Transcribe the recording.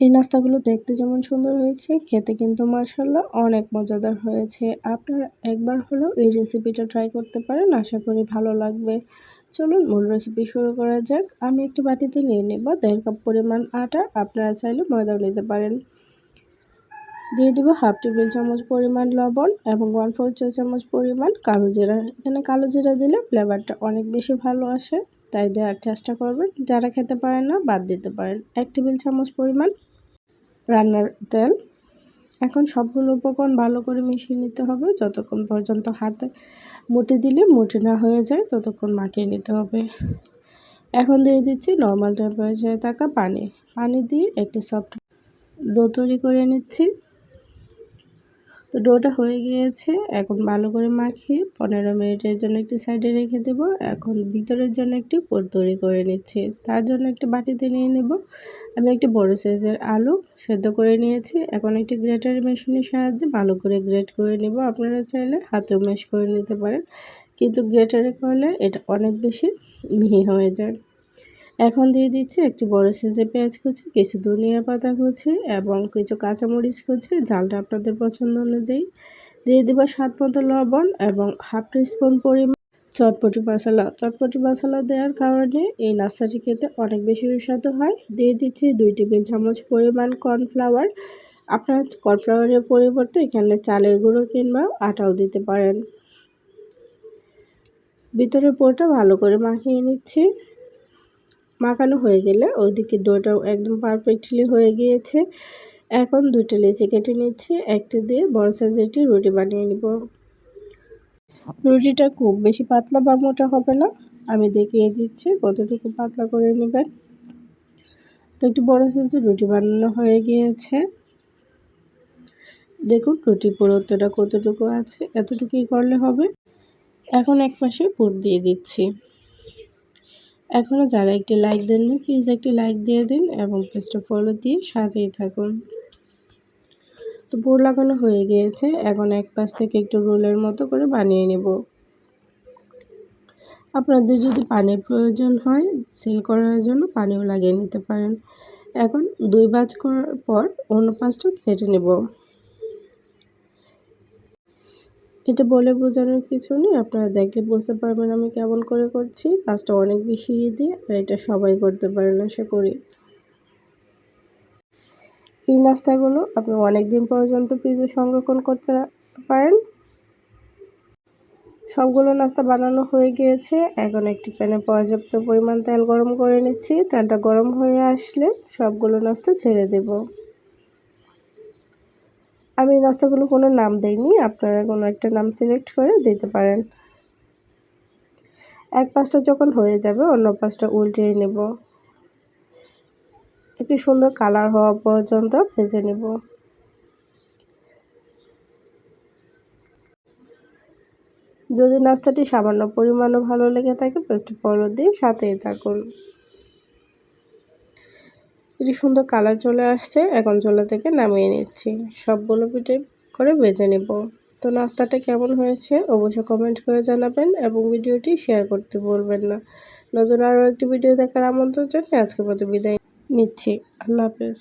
এই নাস্তাগুলো দেখতে যেমন সুন্দর হয়েছে, খেতে কিন্তু মাশাআল্লাহ অনেক মজাদার হয়েছে। আপনারা একবার হলেও এই রেসিপিটা ট্রাই করতে পারেন, আশা করি ভালো লাগবে। চলুন মূল রেসিপি শুরু করা যাক। আমি একটি বাটিতে নিয়ে নেব 1.5 কাপ পরিমাণ আটা, আপনারা চাইলে ময়দাও নিতে পারেন। দিয়ে দেব হাফ টেবিল চামচ পরিমাণ লবণ এবং 1/4 চা চামচ পরিমাণ কালো জিরা। এখানে কালো জিরা দিলে ফ্লেভারটা অনেক বেশি ভালো আসে, তাই দেওয়ার চেষ্টা করবেন। যারা খেতে পারেন না বাদ দিতে পারেন। 1 টেবিল চামচ পরিমাণ রান্নার তেল। এখন সবগুলো উপকরণ ভালো করে মিশিয়ে নিতে হবে, যতক্ষণ পর্যন্ত হাতে মুঠি দিলে মুঠি না হয়ে যায় ততক্ষণ মাখিয়ে নিতে হবে। এখন দিয়ে দিচ্ছি নর্মাল টেম্পারেচারে থাকা পানি দিয়ে একটি সফট ডো তৈরি করে নিচ্ছি। তো ডোটা হয়ে গিয়েছে, এখন ভালো করে মাখিয়ে 15 মিনিটের জন্য একটি সাইডে রেখে দেব। এখন ভিতরের জন্য একটি পুর তৈরি করে নিচ্ছি। তার জন্য একটি বাটিতে নিয়ে নেব। আমি একটি বড় সাইজের আলু সেদ্ধ করে নিয়েছি। এখন একটি গ্রেটার মেশিনের সাহায্যে ভালো করে গ্রেট করে নেব। আপনারা চাইলে হাতেও ম্যাশ করে নিতে পারেন, কিন্তু গ্রেটারে করলে এটা অনেক বেশি মিহি হয়ে যায়। এখন দিয়ে দিচ্ছি একটি বড় সাইজের পেঁয়াজ কুচি, কিছু ধনিয়া পাতা কুচি এবং কিছু কাঁচামরিচ কুচি, ঝালটা আপনাদের পছন্দ অনুযায়ী। দিয়ে দেব স্বাদ মতো লবণ এবং হাফ টিস্পুন পরিমাণ চটপটি মশলা দেওয়ার কারণে এই নাস্তাটি খেতে অনেক বেশি সুস্বাদু হয়। দিয়ে দিচ্ছি 2 টেবিল চামচ পরিমাণ কর্নফ্লাওয়ার। আপনারা কর্নফ্লাওয়ারের পরিবর্তে এখানে চালের গুঁড়ো কিংবা আটাও দিতে পারেন। ভিতরের পুরটা ভালো করে মাখিয়ে নিচ্ছি। মাখানো হয়ে গেলে ওইদিকে ডোটাও একদম পারফেক্টলি হয়ে গিয়েছে। এখন 2টা লেচি কেটে নিচ্ছি, একটা দিয়ে বড় সাইজের একটি রুটি বানিয়ে নিব। রুটিটা খুব বেশি পাতলা বা মোটা হবে না, আমি দেখিয়ে দিচ্ছি কতটুকু পাতলা করে নেবেন। তো একটু বড় সাইজের রুটি বানানো হয়ে গিয়েছে। দেখুন রুটি পুরুত্বটা কতটুকু আছে, এতটুকুই করলে হবে। এখন এক পাশে পুর দিয়ে দিচ্ছি। এখনও যারা একটি লাইক দেননি প্লিজ একটি লাইক দিয়ে দিন এবং পেজটা ফলো দিয়ে সাথেই থাকুন। তো পুর লাগানো হয়ে গিয়েছে, এখন এক পাশ থেকে একটু রোলের মতো করে বানিয়ে নেব। আপনাদের যদি পানির প্রয়োজন হয় সিল করার জন্য পানিও লাগিয়ে নিতে পারেন। এখন 2 ভাঁজ করার পর অন্য পাশটা কেটে নেব। এটা বলে বোঝানোর কিছু নেই, আপনারা দেখলে বুঝতে পারবেন আমি কেমন করে করছি। কাজটা অনেক বেশি ইজি আর এটা সবাই করতে পারেন আশা করি। এই নাস্তাগুলো আপনি অনেক দিন পর্যন্ত ফ্রিজে সংরক্ষণ করতে রাখতে পারেন। সবগুলো নাস্তা বানানো হয়ে গিয়েছে। এখন একটি প্যানে পর্যাপ্ত পরিমাণ তেল গরম করে নিচ্ছি। তেলটা গরম হয়ে আসলে সবগুলো নাস্তা ছেড়ে দেব। আমি নাস্তাগুলো কোনো নাম দেইনি, আপনারা কোনো একটা নাম সিলেক্ট করে দিতে পারেন। এক পাশটা যখন হয়ে যাবে অন্য পাশটা উল্টিয়ে নেব। একটু সুন্দর কালার হওয়া পর্যন্ত ভেজে নেব। যদি নাস্তাটি সামান্য পরিমাণও ভালো লেগে থাকে পেজটা ফলো দিয়ে সাথেই থাকুন। একটু সুন্দর কালার চলে আসছে, এখন চুলা থেকে নামিয়ে নিচ্ছি। সবগুলো পিঠে করে ভেজে নেব। তো নাস্তাটা কেমন হয়েছে অবশ্যই কমেন্ট করে জানাবেন এবং ভিডিওটি শেয়ার করতে ভুলবেন না। নতুন আরও একটি ভিডিও দেখার আমন্ত্রণ জানিয়ে আজকের মতো বিদায় নিচ্ছি। আল্লাহ হাফেজ।